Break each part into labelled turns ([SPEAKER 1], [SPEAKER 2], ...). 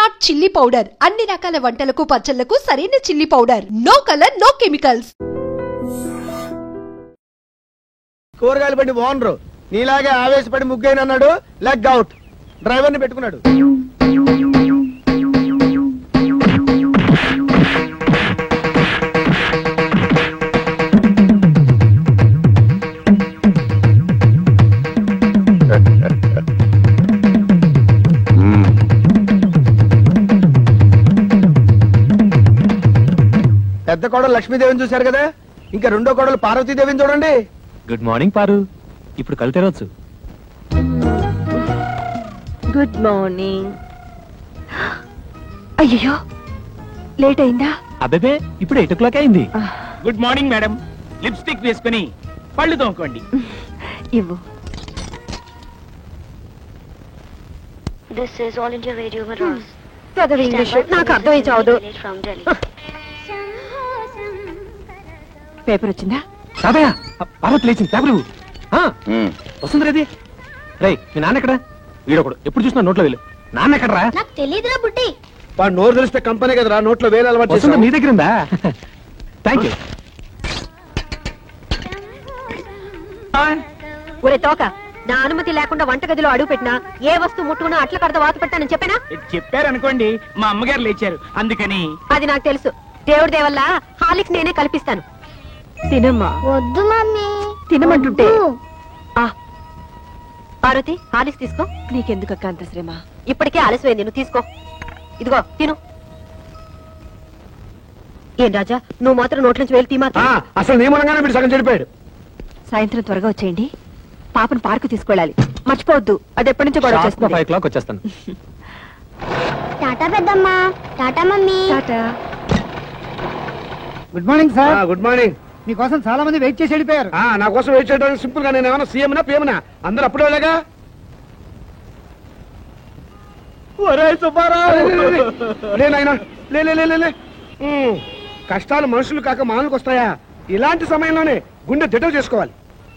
[SPEAKER 1] Smart chilli powder అన్ని రకాల వంటలకు పచ్చళ్లకు సరైన chilli powder. No colour no chemicals.
[SPEAKER 2] కూరగాయలు బండి ఓనరు నీలాగే ఆవేశపడి ముగ్గైన అన్నాడు. Leg out. డ్రైవర్ ని పెట్టుకున్నాడు. పెద్ద కోడలు లక్ష్మీదేవిని చూశారు కదా, ఇంకా రెండో కోడలు పార్వతీదేవిని చూడండి.
[SPEAKER 3] గుడ్ మార్నింగ్ పారు. ఇప్పుడు కళ్ళు తెరవచ్చు.
[SPEAKER 4] Good morning. అయ్యో లేట్ అయిందా?
[SPEAKER 3] అబ్బే ఇప్పుడు 8 o'clock అయింది.
[SPEAKER 5] Good morning madam. లిప్స్టిక్ వేసుకుని పళ్ళు తోముకోండి.
[SPEAKER 4] ఇవ్వు.
[SPEAKER 6] This is All India Radio Madras.
[SPEAKER 4] చదువు ఇంగ్లీష్ నాకు అర్థమై చావదు. పేపర్ వచ్చిందా?
[SPEAKER 3] రాబయ్య పార్వతి లేచింది. పేపర్ వస్తుంది రేది. రే మీ నాన్న ఎక్కడ? వీడొకడు ఎప్పుడు చూసినా నోట్లో వేలు. నాన్న ఎక్కడరా?
[SPEAKER 6] నాకు తెలియదురా బుట్టి.
[SPEAKER 2] వాడు నోరు తెలిస్తే కంపెనీ కదరా నోట్లో వేలు అలవాటు
[SPEAKER 3] వస్తుంది. మీ దగ్గర ఉందా? Thank you.
[SPEAKER 4] ఒరే తోక, నా అనుమతి లేకుండా వంటగదిలో అడుగు పెట్టినా ఏ వస్తువు ముట్టుకున్నా అట్ల కడత వాత పెట్టానని చెప్పానా?
[SPEAKER 5] చెప్పారనుకోండి, మా అమ్మగారు లేచారు అందుకని.
[SPEAKER 4] అది నాకు తెలుసు. దేవుడి దేవల్ల హాలిక్స్ నేనే కల్పిస్తాను. తినమ్మా.
[SPEAKER 6] వద్దు మమ్మీ.
[SPEAKER 4] తినమంటుంటే. పార్వతి హాలిక్స్ తీసుకో. నీకెందుకక్క అంత శ్రమ? ఇప్పటికే ఆలస్యమైంది, నువ్వు తీసుకో. ఇదిగో తిను. ఏం రాజా, నువ్వు మాత్రం నోట్ల నుంచి వేలు తీమా.
[SPEAKER 2] అసలు నియమంగానే వీడు సగం చెడిపోయాడు.
[SPEAKER 4] సాయంత్రం త్వరగా వచ్చేయండి. పాపను పార్కు తీసుకెళ్ళాలి, మర్చిపోవద్దు. అది ఎప్పటి నుంచో గొడవ చేస్తుంది.
[SPEAKER 3] 5 o'clock వచ్చేస్తాను.
[SPEAKER 6] టాటా పెద్దమ్మా. Tata mummy.
[SPEAKER 4] Tata.
[SPEAKER 2] Good morning sir. Good morning. మీకోసం చాలా మంది వెయిట్ చేసి వెళ్ళిపోయారు. నా కోసం వెయిట్ చేయడానికి సింపుల్ గా నేను ఏమన్నా సీఎంనా పిఎంనా? అందరూ అప్పుడే వెళ్ళగా. కష్టాలు మనుషులు కాక మానులకు వస్తాయా? ఇలాంటి సమయంలోనే గుండె దిటవు చేసుకోవాలి.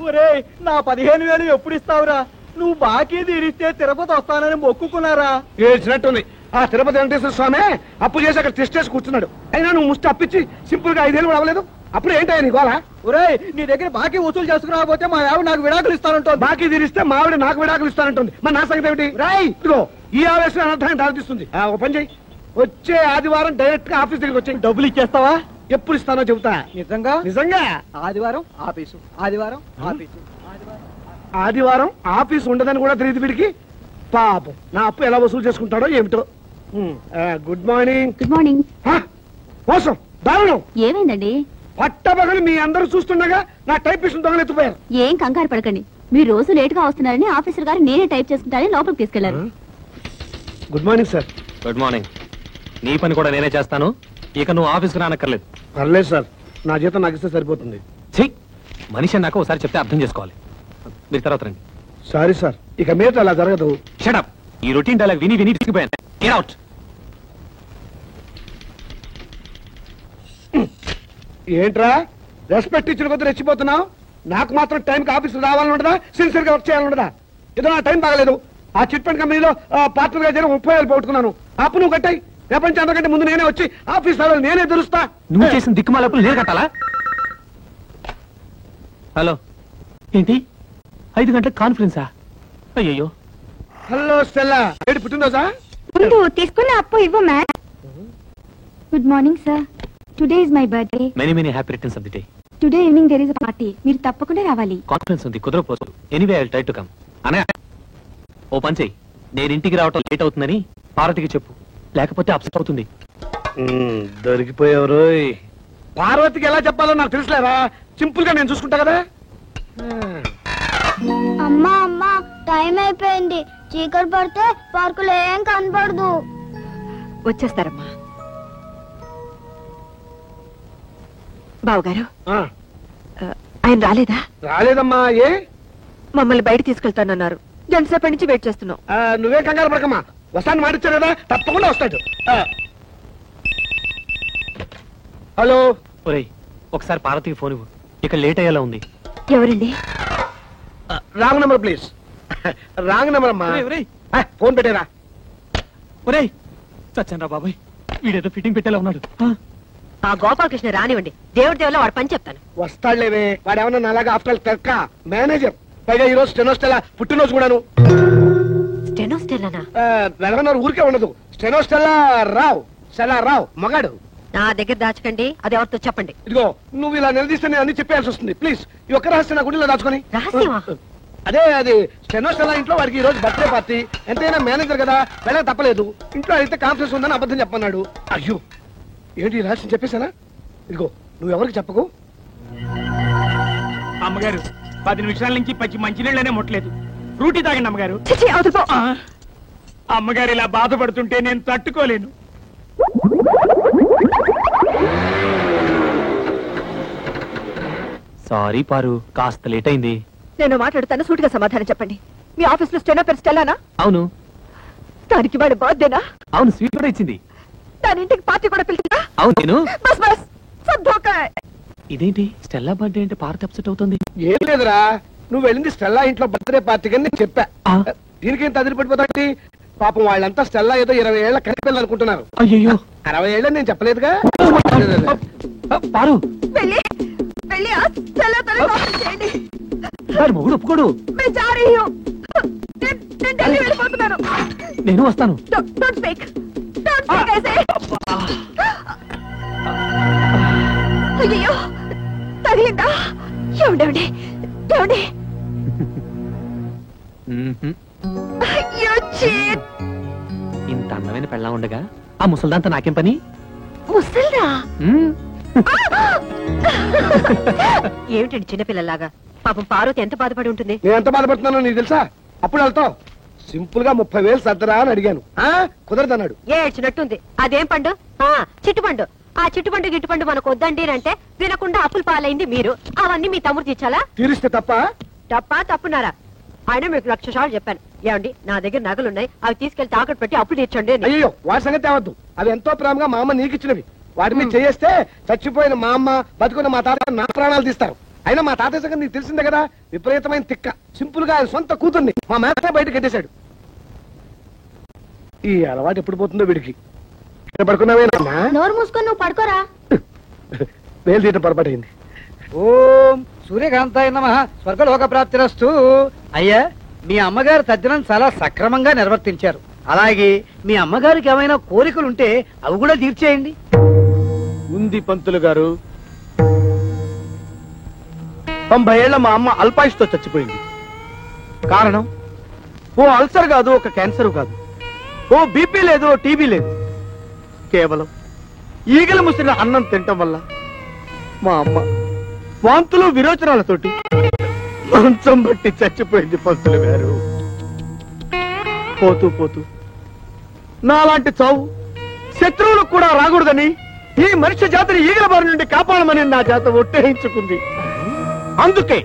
[SPEAKER 5] ఒరే నా 15,000 ఎప్పుడు ఇస్తావురా? నువ్వు బాకీ తీరిస్తే తిరుపతి వస్తానని మొక్కుకున్నారా?
[SPEAKER 2] ఏడ్చినట్టుంది. ఆ తిరుపతి వెంకటేశ్వర స్వామి అప్పు చేసి అక్కడ టెస్ట్ చేసి కూర్చున్నాడు. అయినా నువ్వు ముష్టి అప్పించి సింపుల్ గా 5 ఏళ్ళు కూడా అవ్వలేదు. అప్పుడు ఏంటయ్యా నీ గోలా?
[SPEAKER 5] ఒరే నీ దగ్గర బాకీ వసూలు చేసుకురాకపోతే మా ఆవిడ నాకు విడాకులు ఇస్తానంటుంది.
[SPEAKER 2] బాకీ తీరిస్తే మా ఆవిడ నాకు విడాకులు ఇస్తానంటుంది. మరి నా సంగతి ఏమిటి? రాయ్ ఇదిగో ఈ ఆవేశం అనర్థాన్ని దారితీస్తుంది. ఓ పని చెయ్యి, వచ్చే ఆదివారం డైరెక్ట్ గా ఆఫీస్ దగ్గరికి వచ్చి
[SPEAKER 5] డబ్బులు ఇచ్చేస్తావా?
[SPEAKER 2] ఎప్పుడు ఇస్తానో చెబుతా.
[SPEAKER 5] నిజంగా?
[SPEAKER 2] నిజంగా.
[SPEAKER 5] ఆదివారం ఆఫీసు, ఆదివారం ఆఫీసు.
[SPEAKER 2] ఆదివారం ఆఫీస్ ఉండదని కూడా తెలియదు వీడికి. పాపం నా అప్పు ఎలా వసూలు చేసుకుంటాడో ఏమిటో. Good morning.
[SPEAKER 6] Good morning.
[SPEAKER 2] మోసం, దారుణం.
[SPEAKER 6] ఏమైందండి?
[SPEAKER 2] పట్టబగలు మీ అందరూ చూస్తుండగా నా టైపిస్ట్ దొంగలు ఎత్తుపోయారు.
[SPEAKER 6] ఏం కంగారు పడకండి. మీరు రోజు లేట్ గా వస్తున్నారని ఆఫీసర్ గారు నేనే టైప్ చేసుకుంటారని లోపలికి తీసుకెళ్లారు.
[SPEAKER 2] Good morning sir.
[SPEAKER 3] Good morning. నీ పని కూడా నేనే చేస్తాను. ఇక నువ్వు ఆఫీస్కి రానక్కర్లేదు.
[SPEAKER 2] పర్లేదు సార్, నా జీతం నాకు ఇస్తే సరిపోతుంది.
[SPEAKER 3] మనిషి నాకు ఒకసారి చెప్తే అర్థం చేసుకోవాలి. మీరు తర్వాత రండి.
[SPEAKER 2] సారీ సార్, ఇక మీద అలా జరగదు.
[SPEAKER 3] Shut up. ఈ రొటీన్ డైలాగ్ విని విని విసిగిపోయాను. Get out.
[SPEAKER 2] ఏంట్రా రెస్పెక్ట్ ఇచ్చిన కొద్ది రెచ్చిపోతున్నావు? నాకు మాత్రం టైంకి ఆఫీస్ రావాలని ఉండదా? సిన్సియర్ గా వర్క్ చేయాలని ఉండదా? ఏదో నా టైం బాగలేదు. ఆ చిట్ ఫండ్ కంపెనీలో పార్ట్నర్ గా చేరి 30,000 పోగొట్టుకున్నాను. అప్పు నువ్వు కట్టాయి. ప్రపంచం అంతకంటే ముందు నేనే వచ్చి ఆఫీస్ నేనే తెలుస్తా.
[SPEAKER 3] నువ్వు చేసిన దిక్కుమాలప్పుడు నేను కట్టాలా? హలో, ఏంటి 5 గంటలకు కాన్ఫరెన్సా? అయ్యో.
[SPEAKER 2] హలో స్టెల్లా, ఏంటి పుట్టినరోజా?
[SPEAKER 6] ముందు తీసుకున్న అప్పు ఇవ్వు ma'am. Good morning sir. Today is my birthday.
[SPEAKER 3] Many many happy returns of the day.
[SPEAKER 6] Today evening there is a party. మీరు తప్పకుండా రావాలి.
[SPEAKER 3] కాన్ఫరెన్స్ ఉంది, కుదరపోదు. Anyway I will try to come. అనే ఓ పని చెయ్యి, నేను ఇంటికి రావటం లేట్ అవుతుందని పార్వతికి చెప్పు, లేకపోతే అప్సెట్ అవుతుంది.
[SPEAKER 2] దొరికిపోయారు. పార్వతికి ఎలా చెప్పాలో నాకు తెలుసులేరా. సింపుల్ గా నేను చూసుకుంటా కదా.
[SPEAKER 6] అమ్మా అమ్మా, టైం అయిపోయింది. చీకటి పడితే పార్కులో ఏం కనపడదు.
[SPEAKER 4] వచ్చేస్తారమ్మా. బావగారు ఆయన రాలేదా?
[SPEAKER 2] రాలేదమ్మా. ఏ?
[SPEAKER 4] మమ్మల్ని బయట తీసుకెళ్తానన్నారు. గంటసేపటి నుంచి వెయిట్ చేస్తున్నాం.
[SPEAKER 2] నువ్వే కంగారు పడకమ్మా, వస్తాను మాటిచ్చారు కదా, తప్పకుండా వస్తాడు. హలో.
[SPEAKER 3] ఒరేయ్ ఒకసారి పార్వతికి ఫోన్ ఇవ్వు, ఇక్కడ లేట్ అయ్యేలా ఉంది.
[SPEAKER 4] ఎవరండి?
[SPEAKER 2] Wrong number please. Wrong number అమ్మా. ఫోన్ పెట్టేరా.
[SPEAKER 3] ఒరేయ్ చచ్చండ్రా బాబాయ్, వీడేదో ఫిట్టింగ్ పెట్టేలా ఉన్నాడు.
[SPEAKER 4] ఆ గోపాలకృష్ణ రానివ్వండి, దేవుడి దేవుల్లో వాడు పని చెప్తాను.
[SPEAKER 2] వస్తాడులేవే, వాడేమన్నా అలాగా ఆఫ్టర్ తెక్క మేనేజర్, పైగా ఈ రోజు స్టెనోస్టెలా పుట్టినరోజు కూడాను.
[SPEAKER 4] స్టెనోస్టెల్లానా?
[SPEAKER 2] నెలకొన్నారు ఊరికే ఉండదు. స్టెనోస్టెలా రావు మగాడు.
[SPEAKER 4] నా దగ్గర దాచకండి, అది ఎవరితో చెప్పండి.
[SPEAKER 2] ఇదిగో నువ్వు ఇలా నిలదీస్తే నేను అన్ని చెప్పాల్సి వస్తుంది. ప్లీజ్ ఈ ఒక్క రహస్యం నా గుడిలో దాచుకొని.
[SPEAKER 4] రహస్యమా?
[SPEAKER 2] అదే అది స్టెనోస్టెలా ఇంట్లో వాడికి ఈ రోజు బర్త్డే పార్టీ. ఎంతైనా మేనేజర్ కదా, వెళ్ళక తప్పలేదు. ఇంట్లో అయితే కాన్ఫరెన్స్ ఉందని అబద్ధం చెప్పన్నాడు. అయ్యో ఏంటి ఈ రహస్యం చెప్పేశానా? ఇదిగో నువ్వు ఎవరికి చెప్పకు.
[SPEAKER 5] అమ్మగారు 10 నిమిషాల నుంచి పచ్చి మంచినీళ్ళనే ముట్టలేదు. ఫ్రూటీ తాగండి అమ్మగారు. అమ్మగారు ఇలా బాధపడుతుంటే నేను తట్టుకోలేను.
[SPEAKER 3] సారీ పారు, కాస్త లేట్ అయింది.
[SPEAKER 4] నేను మాట్లాడుతాను, సూటిగా సమాధానం చెప్పండి. మీ ఆఫీస్ లో స్టెనో పేరు స్టెల్లానా?
[SPEAKER 3] అవును.
[SPEAKER 4] దానికి వాడు బర్త్డేనా?
[SPEAKER 3] అవును, స్వీట్ కూడా ఇచ్చింది.
[SPEAKER 4] దాని ఇంటికి పార్టీ కూడా పిలిచిందా?
[SPEAKER 3] అవును. నేను
[SPEAKER 4] బస్ సబ్ ధోకా.
[SPEAKER 3] ఇదేంటి స్టెల్లా బర్త్డే అంటే పార్ట్ అప్సెట్ అవుతుంది?
[SPEAKER 2] ఏం లేదురా, నువ్వు వెళ్ళింది స్టెల్లా ఇంట్లో బర్త్డే పార్టీకి అని నేను చెప్పా.
[SPEAKER 3] ఆ.
[SPEAKER 2] దీనికేం తదిరిపడిపోతాంటి? పాపం వాళ్ళంతా స్టెల్లా ఏదో 20 ఏళ్ల కనిపిల్లని అనుకుంటున్నారు.
[SPEAKER 3] అయ్యో
[SPEAKER 2] 60 ఏళ్ళని నేను చెప్పలేదుగా.
[SPEAKER 3] పారు,
[SPEAKER 4] వెళ్ళి ఆ స్టెల్లాతో కాల్ చేయండి.
[SPEAKER 3] వాడి మొగుడు ఒప్పుకోడు.
[SPEAKER 4] मैं जा रही हूं. నేను ఢిల్లీ వెళ్ళిపోతున్నాను.
[SPEAKER 3] నేను వస్తాను.
[SPEAKER 4] డోంట్ స్పీక్ ऐसे. అయ్యో తగిలిందా? ఏమండి అయ్యో చీట్.
[SPEAKER 3] ఇంత అందమైన పెళ్ళా ఉండగా ఆ ముసల్దాంతా నాకేం పని?
[SPEAKER 4] ముసల్దా? ఏమిటండి చిన్నపిల్లలాగా? పాపం పార్వతి ఎంత బాధపడి ఉంటుంది.
[SPEAKER 2] నేను ఎంత బాధపడుతున్నానో నీకు తెలుసా? అప్పుడు వెళ్తావు సింపుల్ గా 30,000 సర్దరా అని అడిగాను. కుదరదన్నాడు.
[SPEAKER 4] ఏడ్చినట్టుంది. అదేం పండు? చిట్టుపండు. ఆ చిట్టుపండు గిట్టుపండు మనకు వద్దండి అంటే వినకుండా అప్పులు పాలైంది మీరు. అవన్నీ మీ తమ్ముడు తీర్చాలా?
[SPEAKER 2] తీరిస్తే
[SPEAKER 4] తప్పున్నారా? ఆయన మీకు 1,00,000 సార్లు చెప్పాను. ఏమండి, నా దగ్గర నగలున్నాయి, అవి తీసుకెళ్లి తాకట్టు పెట్టి అప్పులు తీర్చండి.
[SPEAKER 2] అయ్యో వాడి సంగతి తేవద్దు. అవి ఎంతో ప్రేమగా మా అమ్మ నీకు ఇచ్చినవి. వాటి మీద చేస్తే చచ్చిపోయిన మా అమ్మ, బతుకున్న మా తాత నా ప్రాణాలు తీస్తారు. అయినా మా తాతయ్య సంగతి నీకు తెలిసిందే కదా, విపరీతమైన తిక్క. సింపుల్ గా ఆయన సొంత కూతుర్ని మా మేత బయట కట్టేశాడు. ఈ అలవాటు ఎప్పుడు పోతుందో వీడికి. పడుకున్నావే నాన్న?
[SPEAKER 6] నోరు మూసుకొని నువ్వు పడుకోరా.
[SPEAKER 2] వేలు తీయటం పొరపాటైంది.
[SPEAKER 5] ఓం సూర్యకాంతాయ నమః. స్వర్గలోక ప్రాప్తిరస్తు. అయ్యా, మీ అమ్మగారు తద్దినం చాలా సక్రమంగా నిర్వర్తించారు. అలాగే మీ అమ్మగారికి ఏమైనా కోరికలుంటే అవి కూడా తీర్చేయండి.
[SPEAKER 2] ఉంది పంతులు గారు. 90 ఏళ్ల మా అమ్మ అల్పాయుష్తో చచ్చిపోయింది. కారణం ఓ అల్సర్ కాదు, ఒక క్యాన్సర్ కాదు, ఓ బీపీ లేదు, ఓ టీబీ లేదు. కేవలం ఈగలు ముసిన అన్నం తినటం వల్ల మా అమ్మ వాంతులు విరోచనాలతోటి మంచం బట్టి చచ్చిపోయింది పంతులు గారు. పోతూ పోతూ నాలాంటి చావు శత్రువులకు కూడా రాకూడదని ఈ మనిషి జాతిని ఈగల బారి నుండి కాపాడమని నా చేత ఒట్టేయించుకుంది. అందుకే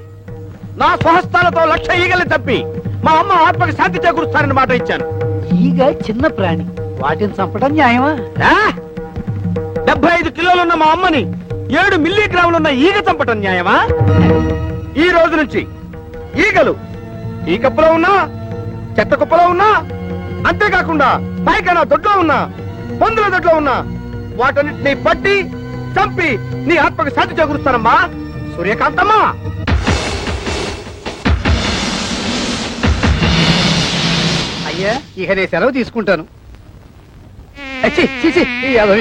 [SPEAKER 2] నా స్వహస్తాలతో 1,00,000 ఈగల్ని తప్పి మా అమ్మ ఆత్మకి శాంతి చేకూరుస్తానని మాట ఇచ్చాను.
[SPEAKER 5] ఈగ చిన్న ప్రాణి, వాటిని చంపడం న్యాయమా?
[SPEAKER 2] 75 కిలోలున్న మా అమ్మని 7 మిల్లీగ్రాములున్న ఈగ చంపటం న్యాయమా? ఈ రోజు నుంచి ఈగలు ఈ కప్పులో ఉన్నా, చెత్త కుప్పలో ఉన్నా, అంతేకాకుండా పైకన్నా దొడ్లో ఉన్నా, పందుల దొడ్లో ఉన్నా, వాటన్నిటిని పట్టి చంపి నీ ఆత్మకి శాంతి చేకూరుస్తానమ్మా సూర్యకాంతమ్మా.
[SPEAKER 5] అయ్యా, ఇక నేను సెలవు తీసుకుంటాను.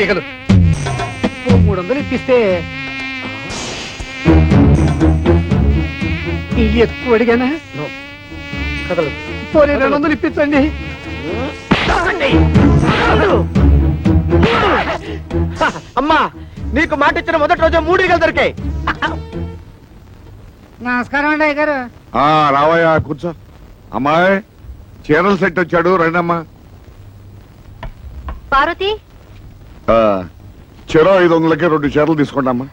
[SPEAKER 5] ఈగలు 300 ఇప్పిస్తే ఇల్లు ఎక్కువ అడిగానా? పోనీ 200 ఇప్పించండి.
[SPEAKER 2] అమ్మా, నీకు మాట ఇచ్చిన మొదటి రోజు 3 ఈగలు దొరికాయి.
[SPEAKER 5] నమస్కారం అండి అయ్యగారు.
[SPEAKER 7] రావయ్యా, కూర్చో. అమ్మాయి, చీరల సెట్ వచ్చాడు, రండమ్మా.
[SPEAKER 4] పార్వతి
[SPEAKER 7] చెరో 500కి 2 చీరలు తీసుకోండి అమ్మా.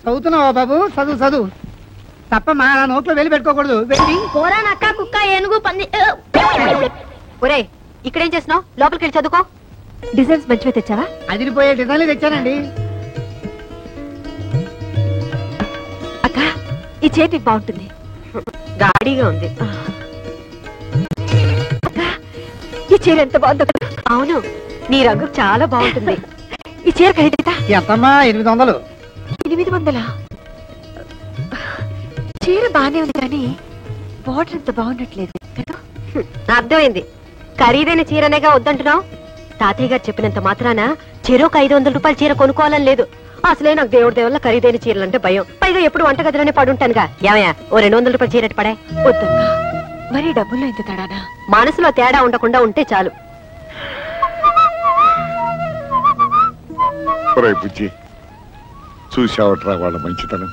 [SPEAKER 5] చదువుతున్నావా బాబు? చదువు తప్ప మా నోట్లో వెళ్ళి పెట్టుకోకూడదు. వెళ్ళి
[SPEAKER 6] కోరా నక్క కుక్క ఏనుగు పంది.
[SPEAKER 4] ఒరేయ్, ఇక్కడేం చేస్తున్నావు? లోపలికి వెళ్ళి చదువుకో. డిజైన్స్ మంచిగా తెచ్చావా?
[SPEAKER 5] అదిరిపోయే డిజైన్లు తెచ్చానండి.
[SPEAKER 4] అక్క, ఈ చేతికి బాగుంటుంది. గాడిగా ఉంది. అక్క, ఈ చీర ఎంత బాగుందో కదా. అవును, నీ రంగు చాలా బాగుంటుంది. ఈ చీర ఖరీదైతా
[SPEAKER 5] ఎంతమ్మా? 800.
[SPEAKER 4] 800? చీర బానే ఉంది కానీ బార్డర్ అంత బాగున్నట్లేదు కదా. అర్థమైంది. ఖరీదైన చీరనేగా వద్దంటున్నావు. తాతయ్య గారు చెప్పినంత మాత్రాన చీరకు 500 రూపాయల చీర కొనుక్కోవాలని లేదు. అసలే నాకు దేవుడి దేవుళ్ళ ఖరీదైన చీరలంటే భయం. పైగా ఎప్పుడు వంటగదిలోనే పడుంటానుగా. ఏమయ్యా, ఓ 200 రూపాయల చీర పడే. వద్దమ్మా, మరి డబ్బుల్లో ఎంత తేడానా? మనసులో తేడా ఉండకుండా ఉంటే చాలు.
[SPEAKER 7] బుజ్జి, చూసావట్రా వాళ్ళ మంచితనం.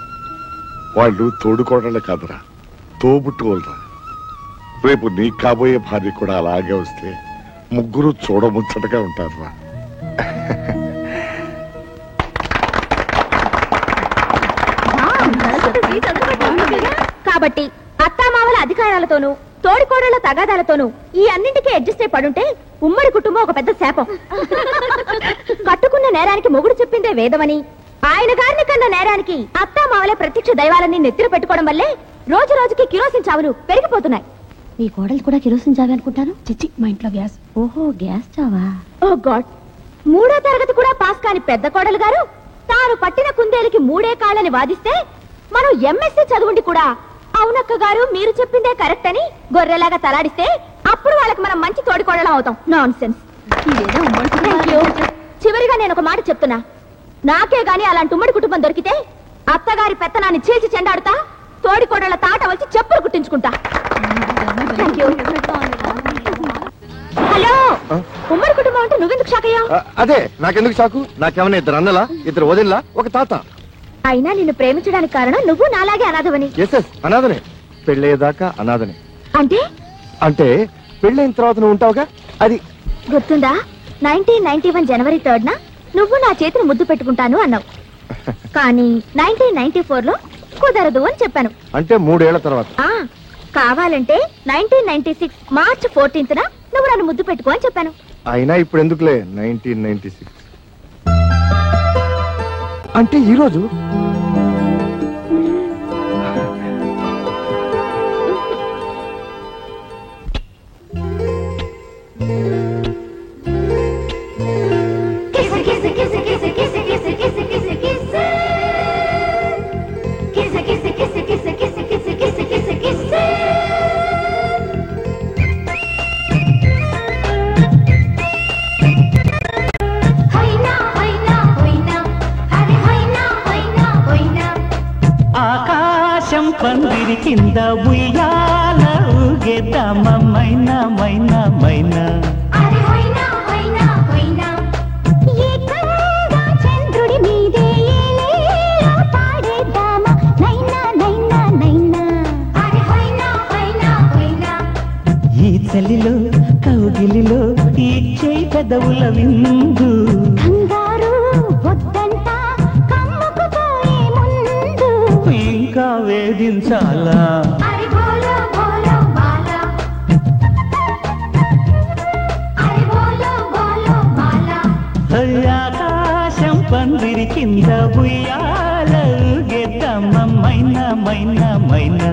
[SPEAKER 7] వాళ్ళు తోడుకోవడలే కాదురా, తోబుట్టుకోలరా. రేపు నీకు కాబోయే భార్య కూడా అలాగే వస్తే ముగ్గురు చూడముచ్చటగా ఉంటారురా.
[SPEAKER 6] కాబట్టి అత్తామావల అధికారాలతోనూ తోడికోడళ్ల తగాదాలతోనూ ఈ అన్నింటికీ అడ్జస్ట్ అయి పడుంటే ఉమ్మడి కుటుంబం ఒక పెద్ద శాపం. కట్టుకున్న నేరానికి మొగుడు చెప్పిందే వేదమని, ఆయన గారిని కన్న నేరానికి అత్తామావలే ప్రత్యక్ష దైవాలని నెత్తిన పెట్టుకోవడం వల్లే రోజు రోజుకి కిరోసిన్ చావులు పెరిగిపోతున్నాయి. మీ కోడలు కూడా కిరోసిన్ చావే అనుకుంటాను. చిచ్చి, మా ఇంట్లో గ్యాస్. ఓహో, గ్యాస్ చావా? ఓ గాడ్. 3వ తరగతి కూడా పాస్ కాని పెద్ద కోడలు గారు తాను పట్టిన కుందేలికి 3 కాళ్ళని వాదిస్తే మనం ఎంఎస్సీ చదువుండి కూడా అవునక్క గారు మీరు చెప్పిందే కరెక్ట్ అని గొర్రెలాగా తలాడిస్తే అప్పుడు వాళ్ళకి మనం మంచి తోడికోడలం అవుతాం. Non sense. చివరిగా నేను ఒక మాట చెప్తున్నా, నాకే గాని అలాంటి ఉమ్మడి కుటుంబం దొరికితే అత్తగారి పెత్తనాన్ని చీల్చి చెండాడుతా, తోడికోడళ్ల తాట వచ్చి చెప్పులు కుట్టించుకుంటా. హలో, ఉమ్మడి కుటుంబం అంటే నువ్వెందుకు షాక్ అయ్యావు?
[SPEAKER 8] అదే నాకెందుకు షాకు? నాకేమన్నా 2 అన్నలా, 2 వదినలా, ఒక తాత.
[SPEAKER 6] అయినా నిన్ను ప్రేమించడానికి కారణం నువ్వు నాలాగే అనాథవని.
[SPEAKER 8] ఎస్, అనాథనే. పెళ్ళయ్యేదాకా అనాథనే.
[SPEAKER 6] అంటే
[SPEAKER 8] అంటే పెళ్ళైన తర్వాత నువ్వు ఉంటావుగా, అది
[SPEAKER 6] గుర్తుందా? 1991 జనవరి 3rd నువ్వు నా చేతిని ముద్దు పెట్టుకుంటాను అన్నావు. కానీ 1994లో కుదరదు అని చెప్పాను.
[SPEAKER 8] అంటే 3 ఏళ్ల తర్వాత.
[SPEAKER 6] కావాలంటే 1996 మార్చ్ 14th నువ్వు నన్ను ముద్దు పెట్టుకో అని చెప్పాను.
[SPEAKER 8] అయినా ఇప్పుడు ఎందుకులే 1996 అంటే ఈ రోజు.
[SPEAKER 9] పందిరి కింద ఉయ్యాల ఊగేద్దామా మైనా మైనా మైనా.
[SPEAKER 6] చంద్రుడి మీదే పాడేద్దామా నైనా నైనా నైనా.
[SPEAKER 9] ఈ చలిలో కౌగిలిలో ఈ చేయి పెదవుల విందు.
[SPEAKER 6] కంగారు వద్దంట కమ్ముకుపోయే ముందు
[SPEAKER 9] ఇంకా వేధించాలా? ఆకాశం పందిరి కింద ఉయ్యాల ఊగేద్దామా మైనా మైనా మైనా.